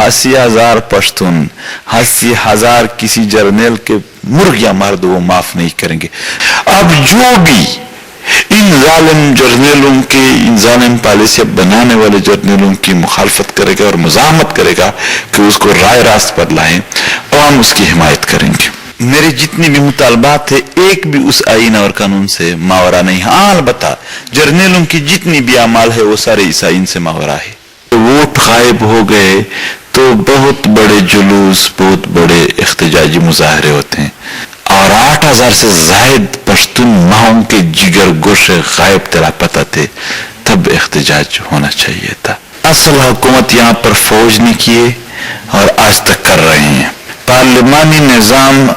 80,000 पश्तून, 80,000 किसी जर्नल के मुर्गियां मार दो, वो माफ नहीं करेंगे। अब जो भी इन जालिम जर्नलों के, इन जालिम पॉलिसी बनाने वाले जर्नलों की मुखालफत करेगा और मुजाहमत करेगा कि उसको राय रास्त पर लाएं, अवाम उसकी हिमायत करेंगे। मेरे जितनी भी मुतालबात है एक भी उस आईन और कानून से मावरा नहीं। हाँ, अलबत्ता जर्नलों की जितनी भी अमाल है वो सारे इस आईन से मावरा है। वोट गायब हो गए तो बहुत बड़े जुलूस, बहुत बड़े इख्तिजाजी मुजाहरे होते हैं और 8,000 से जायद पश्तून माओं के जिगर गोशे गायब तेरा पता थे, तब इख्तिजाज होना चाहिए था। असल हुकूमत यहाँ पर फौज ने किए और आज तक कर रहे हैं। पार्लिमानी निज़ाम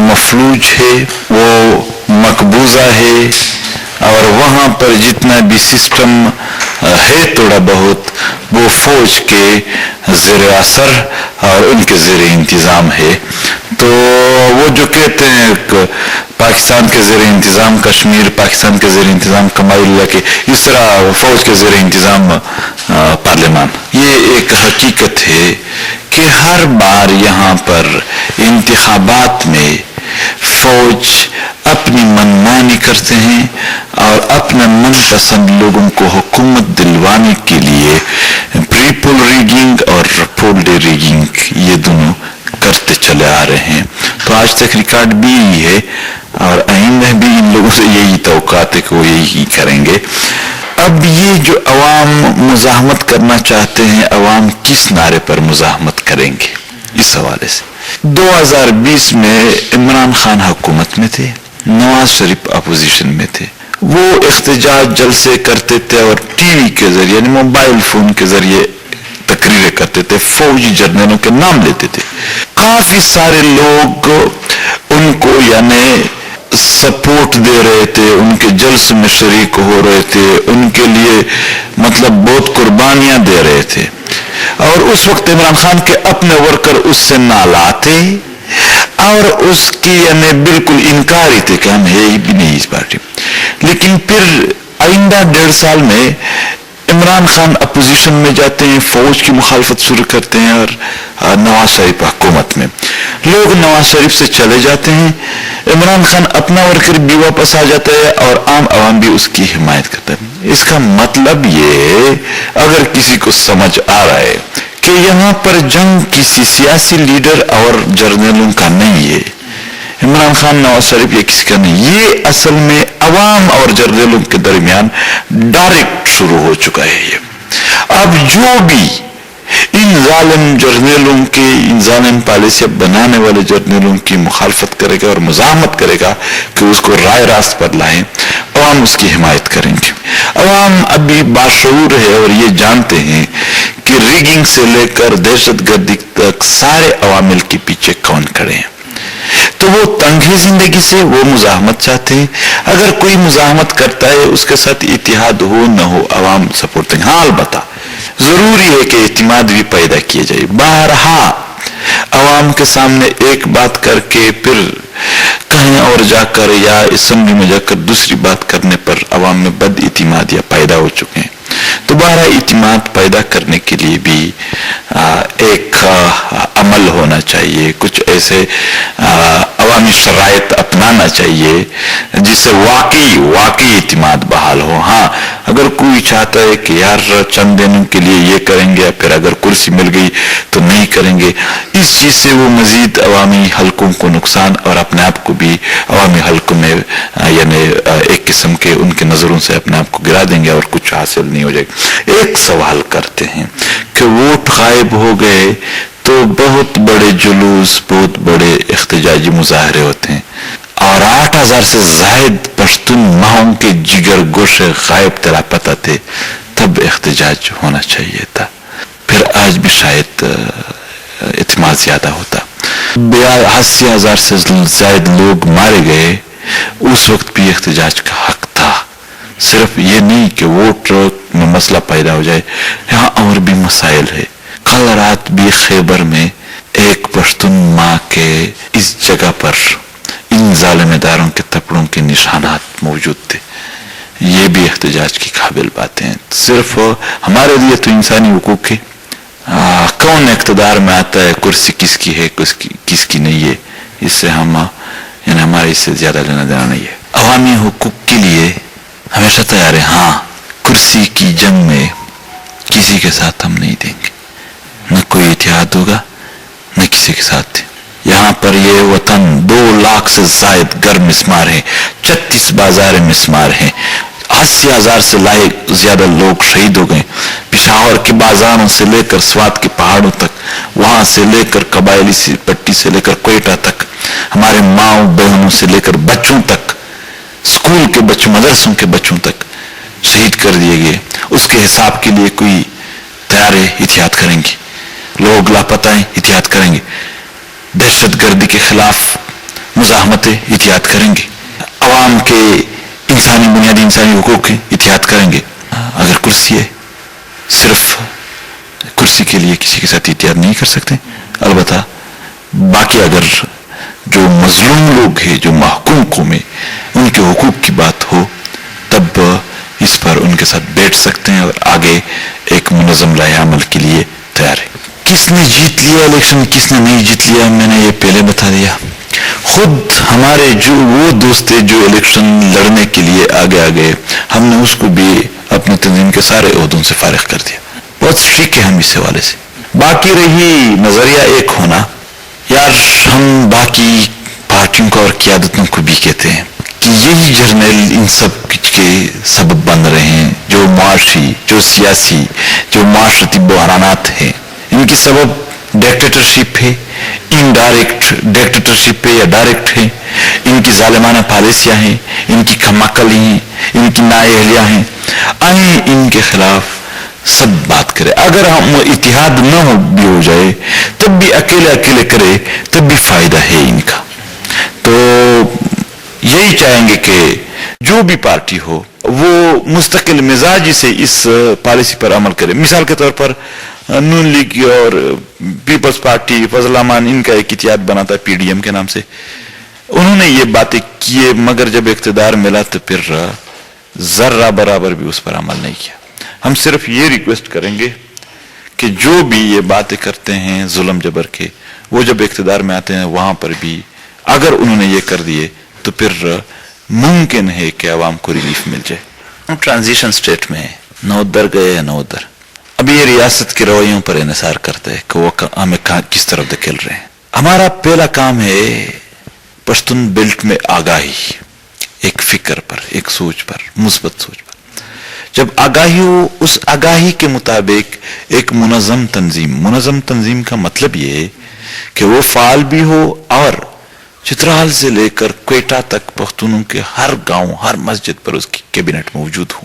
मफलूज है, वो मकबूजा है और वहाँ पर जितना भी सिस्टम है थोड़ा बहुत वो फौज के ज़ेर असर और उनके ज़ेर इंतज़ाम है। तो वो जो कहते हैं पाकिस्तान के ज़ेर इंतज़ाम कश्मीर, पाकिस्तान के ज़ेर इंतज़ाम कमाइल्ला के, इस तरह फौज के ज़ेर इंतज़ाम पार्लिमान, ये एक हकीकत है कि हर बार यहाँ पर इंतखाबात में फौज अपनी मनमानी करते हैं और अपने मनपसंद लोगों को हुकूमत दिलवाने के लिए प्री पोल रिगिंग और पोल डे रिगिंग ये दोनों करते चले आ रहे हैं। तो आज तक रिकॉर्ड भी यही है और आइंदा भी इन लोगों से यही तवक्कात है कि वो यही करेंगे। अब ये जो अवाम मुजाहमत करना चाहते हैं, अवाम किस नारे पर मुजाहमत करेंगे, इस हवाले से 2020 में इमरान खान हुकूमत में थे, नवाज शरीफ अपोजिशन में थे। वो इख्तिजाज जलसे करते थे और टीवी के जरिए यानी मोबाइल फोन के जरिए तकरीरें करते थे, फौजी जर्नलों के नाम लेते थे। काफी सारे लोग उनको यानी सपोर्ट दे रहे थे, उनके जल्स में शरीक हो रहे थे, उनके लिए मतलब बहुत कुर्बानियां दे रहे थे। और उस वक्त इमरान खान के अपने वर्कर उससे नालाते और उसकी यानी बिल्कुल इनकार ही थे कि हम है ही भी नहीं इस पार्टी। लेकिन फिर आइंदा 1.5 साल में इमरान खान अपोजिशन में जाते हैं, फौज की मुखालफत शुरू करते हैं और नवाज शरीफ हुकूमत में। लोग नवाज शरीफ से चले जाते हैं, इमरान खान अपना वर्कर भी वापस आ जाता है और आम आवाम भी उसकी हिमायत करता है। इसका मतलब ये अगर किसी को समझ आ रहा है कि यहाँ पर जंग किसी सियासी लीडर और जर्नलों का नहीं है, इमरान खान नवाज शरीफ या किसी का नहीं, ये असल में अवाम और जर्नलों के दरमियान डायरेक्ट शुरू हो चुका है। ये अब जो भी इन जालिम जर्नलों के, इन जालिम पॉलिसी बनाने वाले जर्नलों की मुखालफत करेगा और मुजाहमत करेगा कि उसको राय रास्त पर लाएं, अवाम उसकी हिमायत करेंगे। अवाम अभी बाशऊर है और ये जानते हैं कि रिगिंग से लेकर दहशतगर्दी तक सारे अवामिल के पीछे कौन खड़े हैं। तो वो तंग है जिंदगी से, वो मुजाहमत चाहते हैं। अगर कोई मुजाहमत करता है उसके साथ इतिहाद हो न हो, अवाम सपोर्ट देंगे। हाँ, अलबत्ता जरूरी है कि इतिमाद भी पैदा किया जाए। बारहा अवाम के सामने एक बात करके फिर कहीं और जाकर या असेंबली में जाकर दूसरी बात करने पर अवाम में बद इतिमाद या पैदा हो चुके हैं। तो बारहा इतिमाद पैदा करने के लिए भी एक अमल होना चाहिए, कुछ ऐसे अवामी शराइत अपनाना चाहिए जिससे वाकई इतिमाद बहाल हो। हाँ, अगर कोई चाहता है कि यार चंद दिनों के लिए ये करेंगे या फिर अगर कुर्सी मिल गई तो नहीं करेंगे, इस चीज से वो मजीद अवामी हलकों को नुकसान और अपने आप को भी अवामी हलकों में यानी एक किस्म के उनके नजरों से अपने आप को गिरा देंगे और कुछ हासिल नहीं हो जाएगा। एक सवाल करते हैं कि वोट गायब हो गए तो बहुत बड़े जुलूस, बहुत बड़े इख्तिजाजी मुजाहरे होते हैं और 8,000 से जायद पश्तून माओं के जिगर गोशे गायब तेरा पता थे, तब इख्तिजाज होना चाहिए था। फिर आज भी शायद इत्मीनान ज्यादा होता। 80,000 से जायद लोग मारे गए, उस वक्त भी इख्तिजाज का हक था। सिर्फ ये नहीं कि वोट में मसला पैदा हो जाए, यहाँ और भी मसाइल है। कल रात भी खैबर में एक पश्तून माँ के इस जगह पर इन जालिमेदारों के थप्पड़ों के निशानात मौजूद थे। ये भी इख्तिजाज की काबिल बातें हैं। सिर्फ हमारे लिए तो इंसानी हुकूक है, कौन इक़्तिदार में आता है, कुर्सी किसकी है किसकी नहीं है, इससे हम यानी हमारे इससे ज्यादा लेना देना नहीं है। अवामी हुकूक के लिए हमेशा तैयार है। हाँ, कुर्सी की जंग में किसी के साथ हम नहीं देंगे, न कोई इतिहाद होगा न किसी के साथ। यहाँ पर ये वतन 2 लाख से जायद घर मिस्मार है, 36 बाजार मिस्मार हैं, 80,000 से ज्यादा लोग शहीद हो गए। पिशावर के बाजारों से लेकर स्वात के पहाड़ों तक, वहां से लेकर कबायली सी पट्टी से लेकर कोयटा तक, हमारे माओ बहनों से लेकर बच्चों तक, स्कूल के बच्चों, मदरसों के बच्चों तक शहीद कर दिए गए। उसके हिसाब के लिए कोई तैयारी एहतियात करेंगे, लोग लापता हैं एहतियात करेंगे, दहशतगर्दी के खिलाफ मुजाहमतें एहतियात करेंगे, अवाम के बुनियादी इंसानी हुकूक की एहतियात करेंगे। अगर कुर्सी है, सिर्फ कुर्सी के लिए किसी के साथ एहतियात नहीं कर सकते। अलबत्ता बाकी अगर जो मजलूम लोग हैं, जो महकूम कौमें, उनके हुकूक की बात हो, तब इस पर उनके साथ बैठ सकते हैं और आगे एक मुनज़्ज़म लाए-ए-अमल के लिए तैयार है। किसने जीत लिया इलेक्शन, किसने नहीं जीत लिया, मैंने ये पहले बता दिया। खुद हमारे जो वो दोस्त थे जो इलेक्शन लड़ने के लिए आगे आ गए, हमने उसको भी अपनी तंजीम के सारे ओहदों से फारिग कर दिया। बहुत स्ट्रिक्ट है हम इस हवाले से। बाकी रही नजरिया एक होना, यार हम बाकी पार्टियों को और क़यादतों को भी कहते हैं कि यही जर्नल इन सब के सबब बन रहे हैं, जो माशी, जो सियासी, जो माशरती बहरानात हैं, इनकी सबब डिक्टेटरशिप है, इनडायरेक्ट डिक्टेटरशिप है या डायरेक्ट है, इनकी जालिमाना पॉलिसियां हैं, इनकी खमाकली हैं, इनकी नाअहलियां हैं। आइए इनके खिलाफ सब बात करें। अगर हम इतिहाद न हो भी हो जाए, तब भी अकेले अकेले करे, तब भी फायदा है इनका। तो यही चाहेंगे कि जो भी पार्टी हो वो मुस्तकिल मिजाजी से इस पॉलिसी पर अमल करे। मिसाल के तौर पर नून लीग और पीपल्स पार्टी, फजल रहमान, इनका एक इतिहाद बना था पीडीएम के नाम से। उन्होंने ये बातें किए, मगर जब इख्तिदार मिला तो फिर जर्रा बराबर भी उस पर अमल नहीं किया। हम सिर्फ ये रिक्वेस्ट करेंगे कि जो भी ये बातें करते हैं जुल्म जबर के, वो जब इख्तिदार में आते हैं वहां पर भी अगर उन्होंने ये कर दिए तो फिर मुमकिन है कि आवाम को रिलीफ मिल जाए। हम ट्रांजिशन स्टेट में है, न उधर गए न उधर। अभी ये रियासत के रवैयों पर इन्हिसार करते हैं कि वो हमें किस तरफ धकेल रहे हैं। हमारा पहला काम है पश्तून बेल्ट में आगाही, एक फिक्र पर, एक सोच पर, मुस्बत सोच पर। जब आगाही हो, उस आगाही के मुताबिक एक मुनज़्ज़म तंजीम का मतलब ये है कि वो फाल भी हो और चित्राल से लेकर क्वेटा तक पख्तूनों के हर गांव, हर मस्जिद पर उसकी कैबिनेट मौजूद हो।